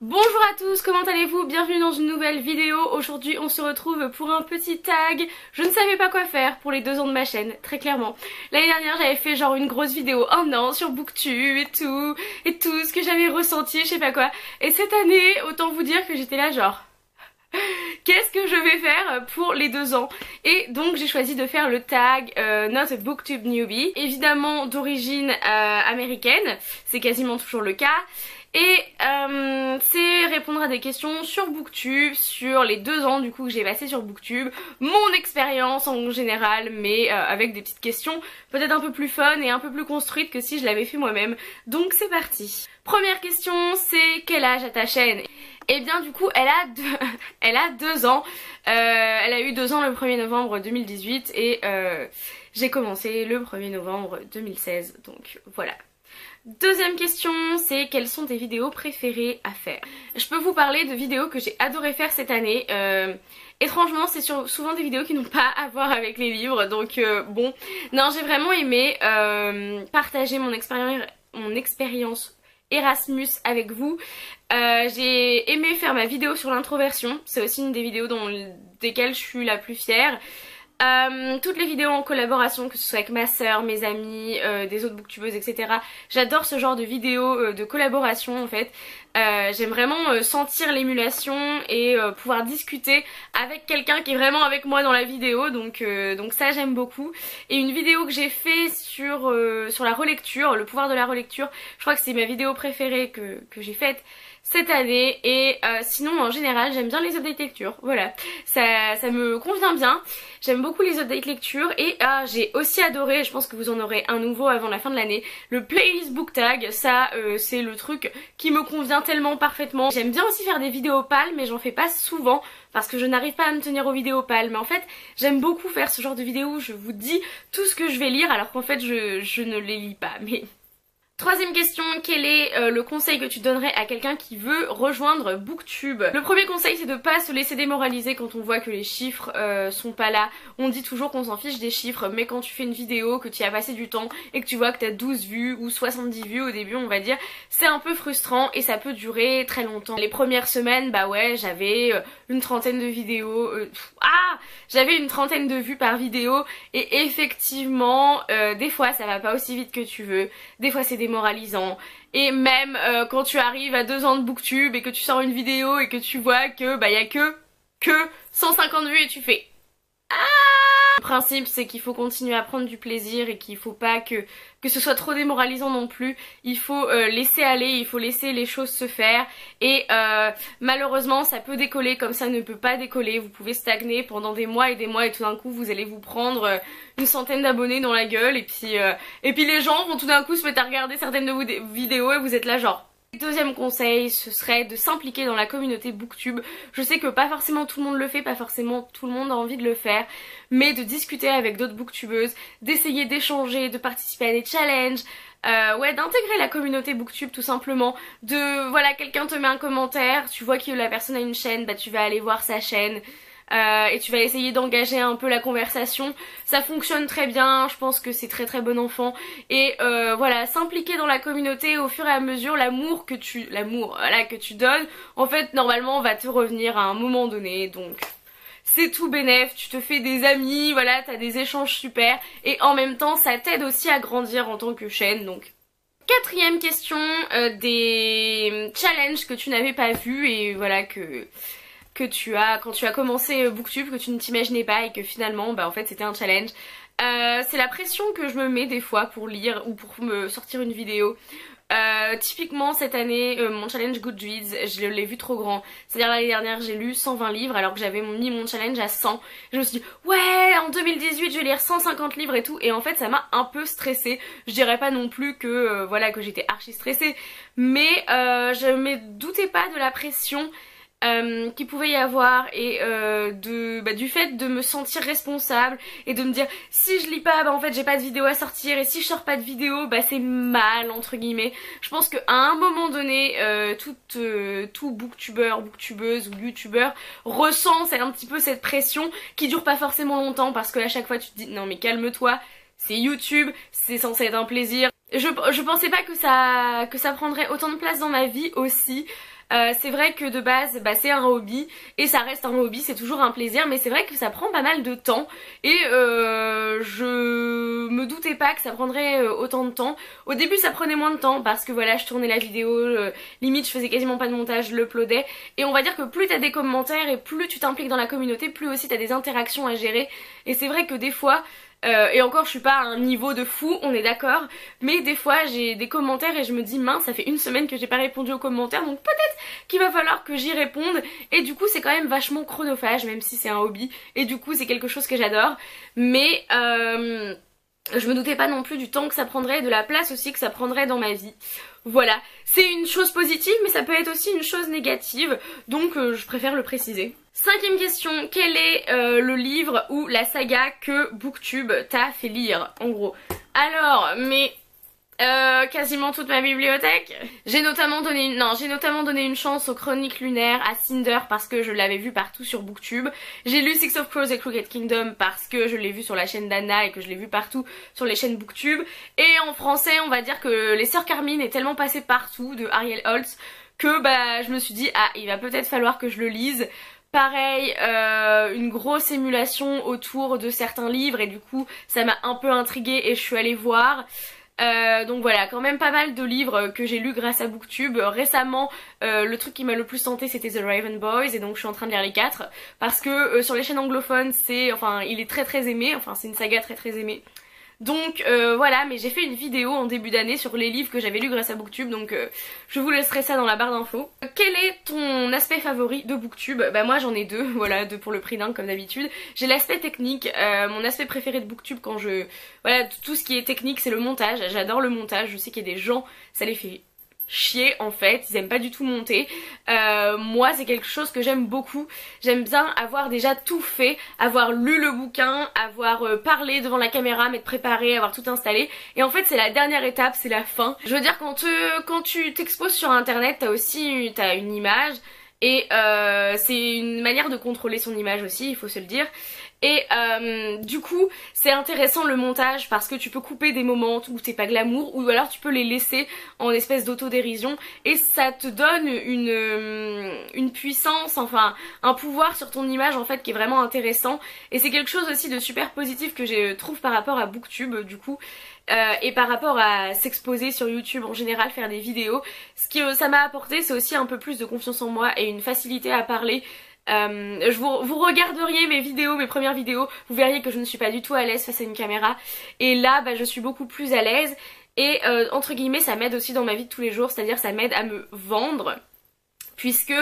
Bonjour à tous, comment allez-vous? Bienvenue dans une nouvelle vidéo. Aujourd'hui on se retrouve pour un petit tag. Je ne savais pas quoi faire pour les 2 ans de ma chaîne, très clairement. L'année dernière j'avais fait genre une grosse vidéo 1 an sur Booktube et tout ce que j'avais ressenti, je sais pas quoi. Et cette année, autant vous dire que j'étais là genre... Qu'est-ce que je vais faire pour les 2 ans? Et donc j'ai choisi de faire le tag Not a Booktube Newbie, évidemment d'origine américaine, c'est quasiment toujours le cas. Et c'est répondre à des questions sur Booktube, sur les 2 ans du coup que j'ai passé sur Booktube, mon expérience en général, mais avec des petites questions peut-être un peu plus fun et un peu plus construites que si je l'avais fait moi-même. Donc c'est parti. Première question, c'est quel âge a ta chaîne? Et bien du coup elle a 2 ans, elle a eu 2 ans le 1er novembre 2018 et j'ai commencé le 1er novembre 2016, donc voilà. Deuxième question, c'est quelles sont tes vidéos préférées à faire? Je peux vous parler de vidéos que j'ai adoré faire cette année. Étrangement, c'est souvent des vidéos qui n'ont pas à voir avec les livres, donc bon. Non, j'ai vraiment aimé partager mon expérience Erasmus avec vous. J'ai aimé faire ma vidéo sur l'introversion, c'est aussi une des vidéos desquelles je suis la plus fière. Toutes les vidéos en collaboration, que ce soit avec ma soeur, mes amis, des autres booktubeuses, etc. J'adore ce genre de vidéos de collaboration en fait. J'aime vraiment sentir l'émulation et pouvoir discuter avec quelqu'un qui est vraiment avec moi dans la vidéo, donc ça j'aime beaucoup. Et une vidéo que j'ai fait sur la relecture, le pouvoir de la relecture, je crois que c'est ma vidéo préférée que j'ai faite cette année. Et sinon en général j'aime bien les updates lecture, voilà, ça me convient bien. J'aime beaucoup les updates lecture et j'ai aussi adoré, je pense que vous en aurez un nouveau avant la fin de l'année, le playlist book tag. Ça c'est le truc qui me convient tellement parfaitement. J'aime bien aussi faire des vidéos pales mais j'en fais pas souvent parce que je n'arrive pas à me tenir aux vidéos pales. Mais en fait j'aime beaucoup faire ce genre de vidéos où je vous dis tout ce que je vais lire alors qu'en fait je ne les lis pas. Mais troisième question, quel est le conseil que tu donnerais à quelqu'un qui veut rejoindre Booktube? Le premier conseil c'est de pas se laisser démoraliser quand on voit que les chiffres sont pas là. On dit toujours qu'on s'en fiche des chiffres, mais quand tu fais une vidéo, que tu y as passé du temps et que tu vois que t'as 12 vues ou 70 vues au début on va dire, c'est un peu frustrant et ça peut durer très longtemps. Les premières semaines, bah ouais, j'avais une trentaine de vidéos, j'avais une trentaine de vues par vidéo et effectivement des fois ça va pas aussi vite que tu veux, des fois c'est démoralisant. Et même quand tu arrives à 2 ans de Booktube et que tu sors une vidéo et que tu vois que bah y a que 150 vues et tu fais le principe c'est qu'il faut continuer à prendre du plaisir et qu'il faut pas que ce soit trop démoralisant non plus. Il faut laisser aller, il faut laisser les choses se faire et malheureusement ça peut décoller comme ça ne peut pas décoller. Vous pouvez stagner pendant des mois et tout d'un coup vous allez vous prendre une centaine d'abonnés dans la gueule et puis les gens vont tout d'un coup se mettre à regarder certaines de vos vidéos et vous êtes là genre... Deuxième conseil, ce serait de s'impliquer dans la communauté Booktube. Je sais que pas forcément tout le monde le fait, pas forcément tout le monde a envie de le faire, mais de discuter avec d'autres booktubeuses, d'essayer d'échanger, de participer à des challenges, ouais, d'intégrer la communauté Booktube tout simplement. Voilà, quelqu'un te met un commentaire, tu vois que la personne a une chaîne, bah tu vas aller voir sa chaîne. Et tu vas essayer d'engager un peu la conversation. Ça fonctionne très bien, je pense que c'est très très bon enfant. Et voilà, s'impliquer dans la communauté au fur et à mesure, l'amour que tu donnes, en fait normalement va te revenir à un moment donné. Donc c'est tout bénef, tu te fais des amis, voilà, t'as des échanges super. Et en même temps ça t'aide aussi à grandir en tant que chaîne, donc... Quatrième question, des challenges que tu n'avais pas vus et voilà quand tu as commencé Booktube, que tu ne t'imaginais pas et que finalement bah en fait c'était un challenge. C'est la pression que je me mets des fois pour lire ou pour me sortir une vidéo. Typiquement cette année mon challenge Goodreads je l'ai vu trop grand, c'est à dire l'année dernière j'ai lu 120 livres alors que j'avais mis mon challenge à 100. Je me suis dit ouais en 2018 je vais lire 150 livres et tout, et en fait ça m'a un peu stressée. Je dirais pas non plus que voilà que j'étais archi stressée, mais je me doutais pas de la pression qu'il pouvait y avoir et du fait de me sentir responsable et de me dire si je lis pas bah en fait j'ai pas de vidéo à sortir et si je sors pas de vidéo bah c'est mal entre guillemets. Je pense qu'à un moment donné tout booktubeur, booktubeuse ou youtubeur ressent un petit peu cette pression qui dure pas forcément longtemps parce que à chaque fois tu te dis non mais calme-toi, c'est YouTube, c'est censé être un plaisir. Je pensais pas que ça prendrait autant de place dans ma vie aussi. C'est vrai que de base c'est un hobby et ça reste un hobby, c'est toujours un plaisir, mais c'est vrai que ça prend pas mal de temps et je me doutais pas que ça prendrait autant de temps. Au début ça prenait moins de temps parce que voilà, je tournais la vidéo, limite je faisais quasiment pas de montage, je l'uploadais, et on va dire que plus t'as des commentaires et plus tu t'impliques dans la communauté, plus aussi t'as des interactions à gérer. Et c'est vrai que des fois, et encore je suis pas à un niveau de fou, on est d'accord, mais des fois j'ai des commentaires et je me dis mince, ça fait une semaine que j'ai pas répondu aux commentaires, donc peut-être qu'il va falloir que j'y réponde. Et du coup c'est quand même vachement chronophage, même si c'est un hobby, et du coup c'est quelque chose que j'adore, mais je me doutais pas non plus du temps que ça prendrait et de la place aussi que ça prendrait dans ma vie. Voilà, c'est une chose positive mais ça peut être aussi une chose négative, donc je préfère le préciser. Cinquième question, quel est le livre ou la saga que Booktube t'a fait lire, en gros? Alors, mais quasiment toute ma bibliothèque. J'ai notamment donné une chance aux Chroniques Lunaires, à Cinder parce que je l'avais vu partout sur Booktube. J'ai lu Six of Crows et Crooked Kingdom parce que je l'ai vu sur la chaîne d'Anna et que je l'ai vu partout sur les chaînes Booktube. Et en français, on va dire que Les Sœurs Carmine est tellement passé partout de Ariel Holtz que je me suis dit ah, il va peut-être falloir que je le lise. Pareil, une grosse émulation autour de certains livres et du coup ça m'a un peu intriguée et je suis allée voir. Donc voilà, quand même pas mal de livres que j'ai lus grâce à Booktube. Récemment, le truc qui m'a le plus tenté c'était The Raven Boys, et donc je suis en train de lire les 4 parce que sur les chaînes anglophones il est très aimé, enfin c'est une saga très aimée. Donc voilà, mais j'ai fait une vidéo en début d'année sur les livres que j'avais lus grâce à Booktube, donc je vous laisserai ça dans la barre d'infos. Quel est ton aspect favori de Booktube? Moi j'en ai deux, voilà, deux pour le prix d'un comme d'habitude. J'ai l'aspect technique, mon aspect préféré de Booktube quand voilà, tout ce qui est technique c'est le montage, j'adore le montage, je sais qu'il y a des gens, ça les fait chier en fait, ils aiment pas du tout monter. Moi c'est quelque chose que j'aime beaucoup, j'aime bien avoir déjà tout fait, avoir lu le bouquin, avoir parlé devant la caméra, m'être préparée, avoir tout installé, et en fait c'est la dernière étape, c'est la fin. Je veux dire quand tu t'exposes sur internet t'as une image, et c'est une manière de contrôler son image aussi, il faut se le dire. Et du coup c'est intéressant le montage parce que tu peux couper des moments où t'es pas glamour, ou alors tu peux les laisser en espèce d'autodérision, et ça te donne une puissance, enfin un pouvoir sur ton image en fait qui est vraiment intéressant. Et c'est quelque chose aussi de super positif que je trouve par rapport à Booktube du coup. Et par rapport à s'exposer sur YouTube en général, faire des vidéos, ce que ça m'a apporté c'est aussi un peu plus de confiance en moi et une facilité à parler. Vous regarderiez mes vidéos, mes premières vidéos, vous verriez que je ne suis pas du tout à l'aise face à une caméra, et là je suis beaucoup plus à l'aise, et entre guillemets ça m'aide aussi dans ma vie de tous les jours, c'est-à-dire ça m'aide à me vendre, puisque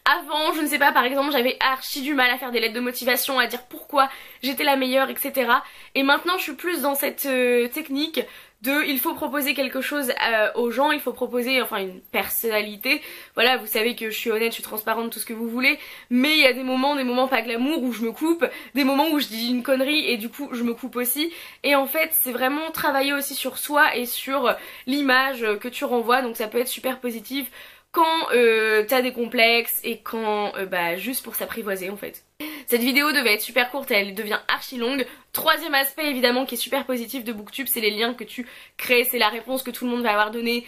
avant, je ne sais pas, par exemple j'avais archi du mal à faire des lettres de motivation, à dire pourquoi j'étais la meilleure, etc. Et maintenant je suis plus dans cette technique de il faut proposer quelque chose aux gens, il faut proposer enfin une personnalité. Voilà, vous savez que je suis honnête, je suis transparente, tout ce que vous voulez, mais il y a des moments pas glamour où je me coupe, des moments où je dis une connerie et du coup je me coupe aussi. Et en fait c'est vraiment travailler aussi sur soi et sur l'image que tu renvoies, donc ça peut être super positif quand t'as des complexes et quand juste pour s'apprivoiser en fait. Cette vidéo devait être super courte et elle devient archi longue. Troisième aspect évidemment qui est super positif de Booktube, c'est les liens que tu crées, c'est la réponse que tout le monde va avoir donnée,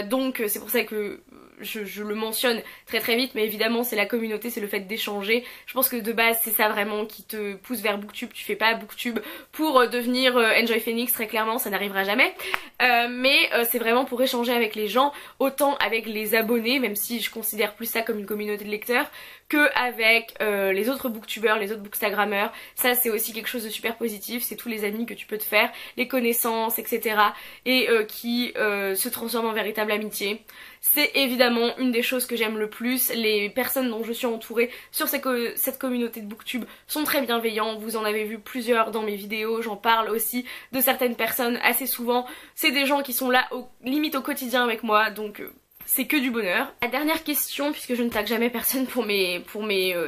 donc c'est pour ça que je le mentionne très vite, mais évidemment c'est la communauté, c'est le fait d'échanger. Je pense que de base c'est ça vraiment qui te pousse vers Booktube, tu fais pas Booktube pour devenir Enjoy Phoenix, très clairement ça n'arrivera jamais, mais c'est vraiment pour échanger avec les gens, autant avec les abonnés, même si je considère plus ça comme une communauté de lecteurs, que avec les autres booktubeurs, les autres bookstagrammeurs. Ça c'est aussi quelque chose de super positif, c'est tous les amis que tu peux te faire, les connaissances, etc. et qui se transforment en véritable amitié. C'est évidemment une des choses que j'aime le plus. Les personnes dont je suis entourée sur cette communauté de Booktube sont très bienveillants, vous en avez vu plusieurs dans mes vidéos, j'en parle aussi de certaines personnes assez souvent. C'est des gens qui sont là limite au quotidien avec moi, donc c'est que du bonheur. La dernière question, puisque je ne tag jamais personne pour mes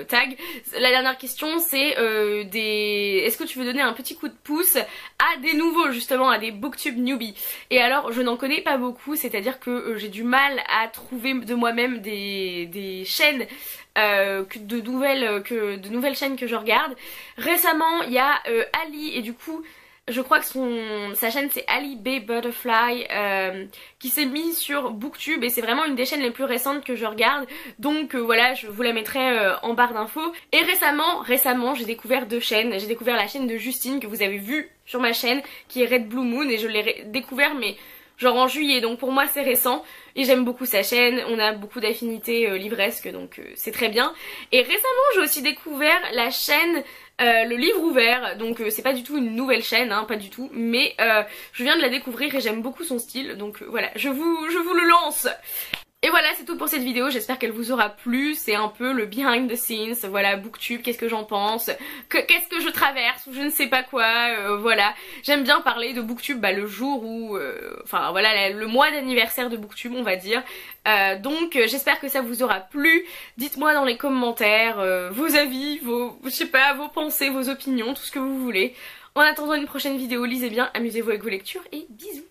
tags, la dernière question c'est est-ce que tu veux donner un petit coup de pouce à des nouveaux, justement à des Booktube newbies? Et alors je n'en connais pas beaucoup, c'est-à-dire que j'ai du mal à trouver de moi-même des chaînes, de nouvelles chaînes que je regarde. Récemment il y a Ali, et du coup Je crois que sa chaîne c'est Ali B Butterfly qui s'est mise sur Booktube et c'est vraiment une des chaînes les plus récentes que je regarde. Donc voilà, je vous la mettrai en barre d'infos. Et récemment j'ai découvert deux chaînes. J'ai découvert la chaîne de Justine que vous avez vue sur ma chaîne qui est Red Blue Moon et je l'ai découvert mais genre en juillet, donc pour moi c'est récent et j'aime beaucoup sa chaîne, on a beaucoup d'affinités livresques donc c'est très bien. Et récemment j'ai aussi découvert la chaîne Le Livre Ouvert, donc c'est pas du tout une nouvelle chaîne, hein, pas du tout, mais je viens de la découvrir et j'aime beaucoup son style, donc voilà, je vous le lance. Et voilà, c'est tout pour cette vidéo, j'espère qu'elle vous aura plu, c'est un peu le behind the scenes, voilà, Booktube, qu'est-ce que j'en pense, qu'est-ce que je traverse, ou je ne sais pas quoi, voilà. J'aime bien parler de Booktube le jour où, enfin voilà, le mois d'anniversaire de Booktube, on va dire. Donc j'espère que ça vous aura plu, dites-moi dans les commentaires vos avis, je sais pas, vos pensées, vos opinions, tout ce que vous voulez. En attendant une prochaine vidéo, lisez bien, amusez-vous avec vos lectures et bisous.